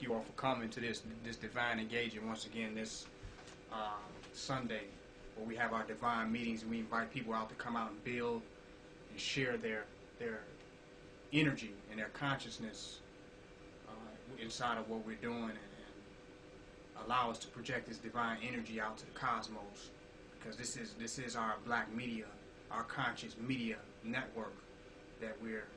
thank you all for coming to this divine engagement once again this Sunday, where we have our divine meetings and we invite people out to come out and build and share their energy and their consciousness inside of what we're doing, and allow us to project this divine energy out to the cosmos, because this is our black media, our conscious media network that we're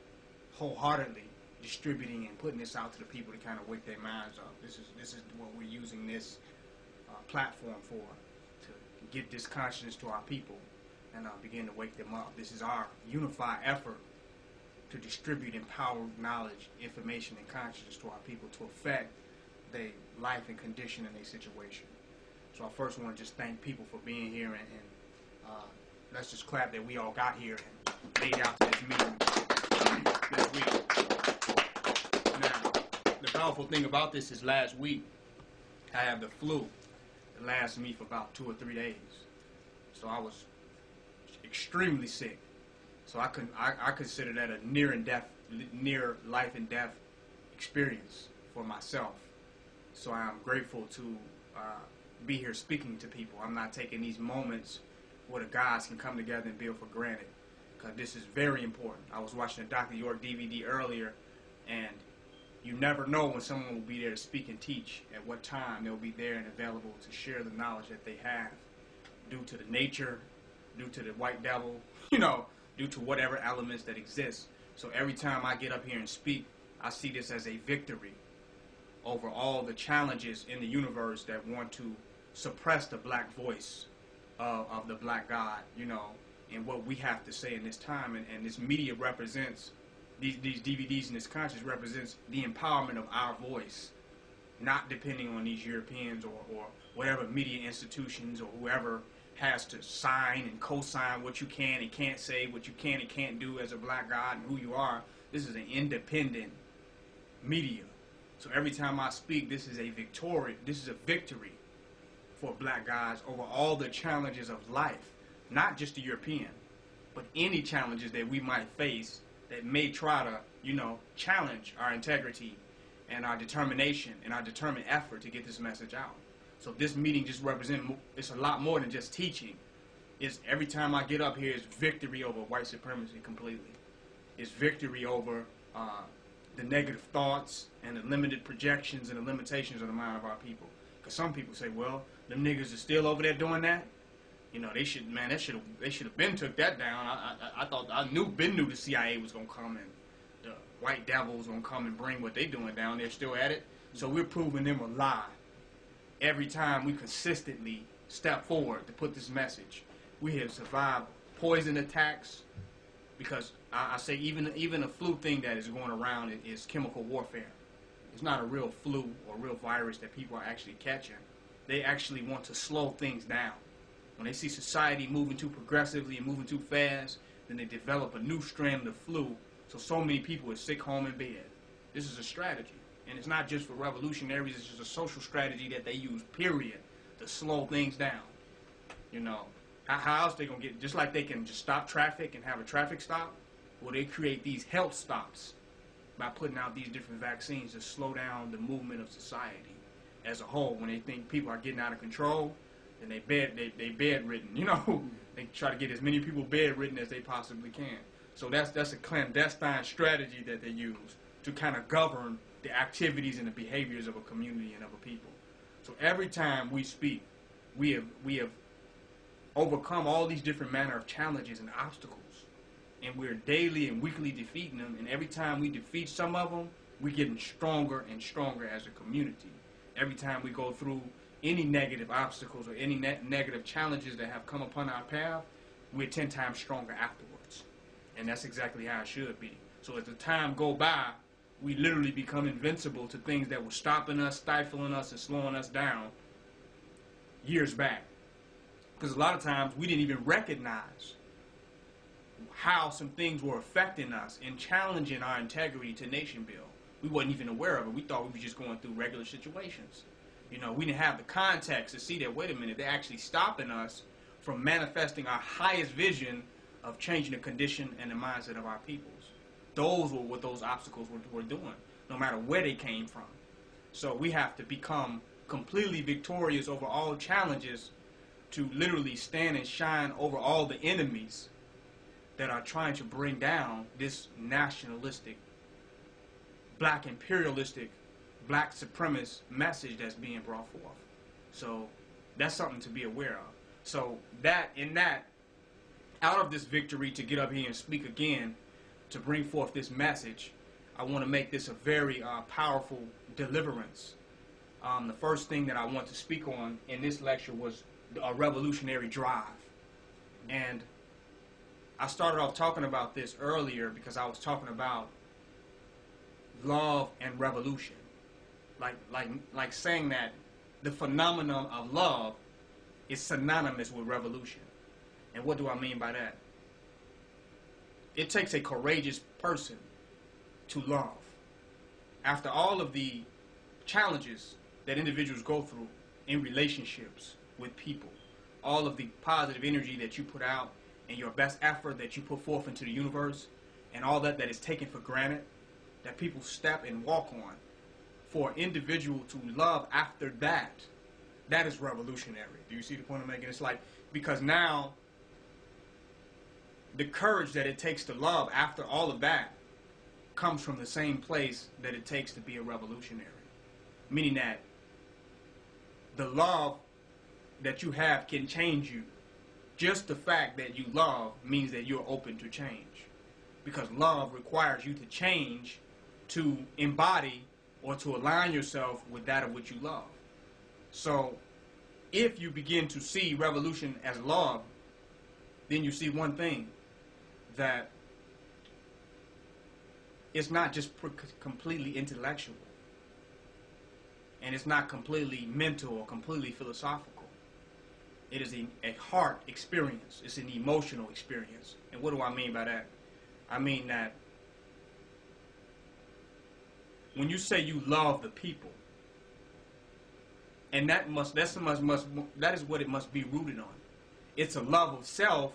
wholeheartedly distributing and putting this out to the people to kind of wake their minds up. This is what we're using this platform for, to get this consciousness to our people and begin to wake them up. This is our unified effort to distribute empowered knowledge, information, and consciousness to our people to affect their life and condition and their situation. So I first want to just thank people for being here, and let's just clap that we all got here and made it out to this meeting this week. Now, the powerful thing about this is last week I had the flu. It lasted me for about 2 or 3 days. So I was extremely sick. So I consider that a near life and death experience for myself. So I'm grateful to be here speaking to people. I'm not taking these moments where the guys can come together and build for granted, because this is very important. I was watching a Dr. York DVD earlier, and you never know when someone will be there to speak and teach, at what time they'll be there and available to share the knowledge that they have, due to the nature, due to the white devil, due to whatever elements that exist. So every time I get up here and speak, I see this as a victory over all the challenges in the universe that want to suppress the black voice of the black God, and what we have to say in this time. And this media represents, these DVDs and this conscience represents the empowerment of our voice, not depending on these Europeans or whatever media institutions or whoever has to sign and co-sign what you can and can't say, what you can and can't do as a black God and who you are. This is an independent media. So every time I speak, this is a victory for black guys over all the challenges of life, not just the European, but any challenges that we might face that may try to, challenge our integrity and our determination and our determined effort to get this message out. So this meeting just represents, it's a lot more than just teaching. It's every time I get up here, it's victory over white supremacy completely. It's victory over the negative thoughts and the limited projections and the limitations of the mind of our people. Because some people say, well, them niggas are still over there doing that. They should have been took that down. I knew the CIA was gonna come and the white devil was gonna come and bring what they doing down. They're still at it. So we're proving them a lie every time we consistently step forward to put this message. We have survived poison attacks, because I say even a flu thing that is going around is chemical warfare. It's not a real flu or real virus that people are actually catching. They actually want to slow things down. When they see society moving too progressively and moving too fast, then they develop a new strand of the flu. So many people are sick home in bed. This is a strategy. And it's not just for revolutionaries, it's just a social strategy that they use, period, to slow things down. How else they going to get, just like they can just stop traffic and have a traffic stop, well, they create these health stops by putting out these different vaccines to slow down the movement of society as a whole. When they think people are getting out of control, then they bedridden. They try to get as many people bedridden as they possibly can. So that's a clandestine strategy that they use to kind of govern the activities and the behaviors of a community and of a people. So every time we speak, we have overcome all these different manner of challenges and obstacles, and we're daily and weekly defeating them. And every time we defeat some of them, we're getting stronger and stronger as a community. Every time we go through any negative obstacles or any negative challenges that have come upon our path, we're 10 times stronger afterwards. And that's exactly how it should be. So as the time go by, we literally become invincible to things that were stopping us, stifling us, and slowing us down years back. Because a lot of times we didn't even recognize how some things were affecting us and challenging our integrity to nation build. We wasn't even aware of it. We thought we were just going through regular situations. We didn't have the context to see that, wait a minute, they're actually stopping us from manifesting our highest vision of changing the condition and the mindset of our peoples. Those were what those obstacles were doing, no matter where they came from. So we have to become completely victorious over all challenges to literally stand and shine over all the enemies that are trying to bring down this nationalistic, black imperialistic, black supremacist message that's being brought forth. So that's something to be aware of. So out of this victory, to get up here and speak again, to bring forth this message, I want to make this a very powerful deliverance. The first thing that I want to speak on in this lecture was a revolutionary drive. And I started off talking about this earlier because I was talking about love and revolution. Like saying that the phenomenon of love is synonymous with revolution. And what do I mean by that? It takes a courageous person to love. After all of the challenges that individuals go through in relationships with people, all of the positive energy that you put out and your best effort that you put forth into the universe, and all that is taken for granted, that people step and walk on, for an individual to love after that, that is revolutionary. Do you see the point I'm making? It's like, because now the courage that it takes to love after all of that comes from the same place that it takes to be a revolutionary. Meaning that the love that you have can change you. Just the fact that you love means that you're open to change. Because love requires you to change to embody or to align yourself with that of which you love. So if you begin to see revolution as love, then you see one thing, that it's not just completely intellectual, and it's not completely mental or completely philosophical. It is a heart experience. It's an emotional experience. And what do I mean by that? I mean that when you say you love the people, and that is what it must be rooted on. It's a love of self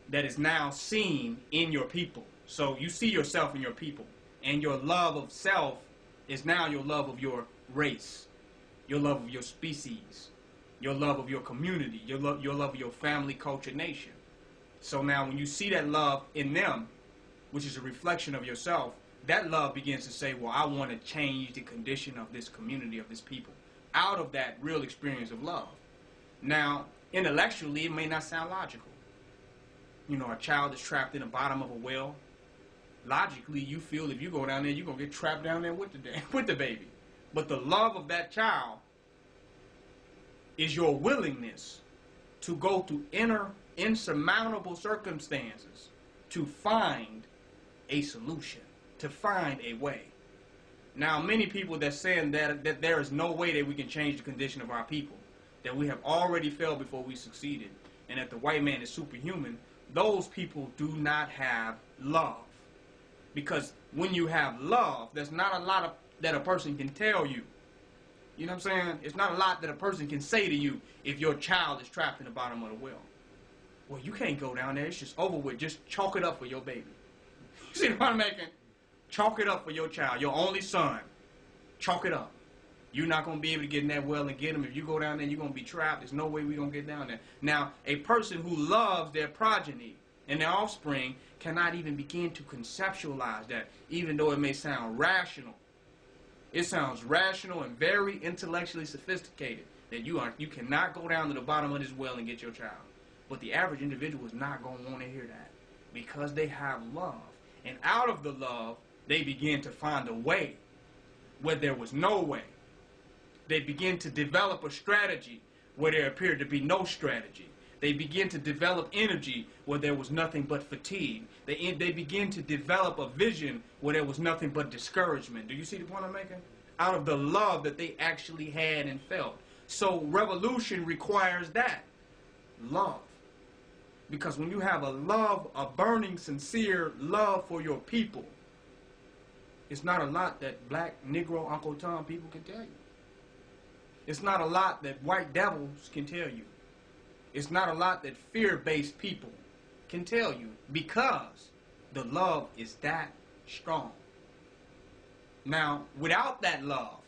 that is now seen in your people. So you see yourself in your people, and your love of self is now your love of your race, your love of your species, your love of your community, your love of your family, culture, nation. So now when you see that love in them, which is a reflection of yourself, that love begins to say, well, I want to change the condition of this community, of this people, out of that real experience of love. Now, intellectually, it may not sound logical. You know, a child is trapped in the bottom of a well. Logically, you feel if you go down there, you're going to get trapped down there with the baby. But the love of that child is your willingness to go through insurmountable circumstances to find a solution, to find a way. Now, many people that saying that there is no way that we can change the condition of our people, that we have already failed before we succeeded, and that the white man is superhuman, those people do not have love. Because when you have love, there's not a lot that a person can tell you. You know what I'm saying? It's not a lot that a person can say to you if your child is trapped in the bottom of the well. Well, you can't go down there. It's just over with. Just chalk it up for your baby. You see the point I'm making? Chalk it up for your child, your only son. Chalk it up. You're not going to be able to get in that well and get him. If you go down there, you're going to be trapped. There's no way we're going to get down there. Now, a person who loves their progeny and their offspring cannot even begin to conceptualize that, even though it may sound rational. It sounds rational and very intellectually sophisticated that you cannot go down to the bottom of this well and get your child. But the average individual is not going to want to hear that because they have love. And out of the love, they begin to find a way where there was no way. They begin to develop a strategy where there appeared to be no strategy. They begin to develop energy where there was nothing but fatigue. They begin to develop a vision where there was nothing but discouragement. Do you see the point I'm making? Out of the love that they actually had and felt. So revolution requires that. Love. Because when you have a burning, sincere love for your people, it's not a lot that black, Negro, Uncle Tom people can tell you. It's not a lot that white devils can tell you. It's not a lot that fear-based people can tell you, because the love is that strong. Now, without that love,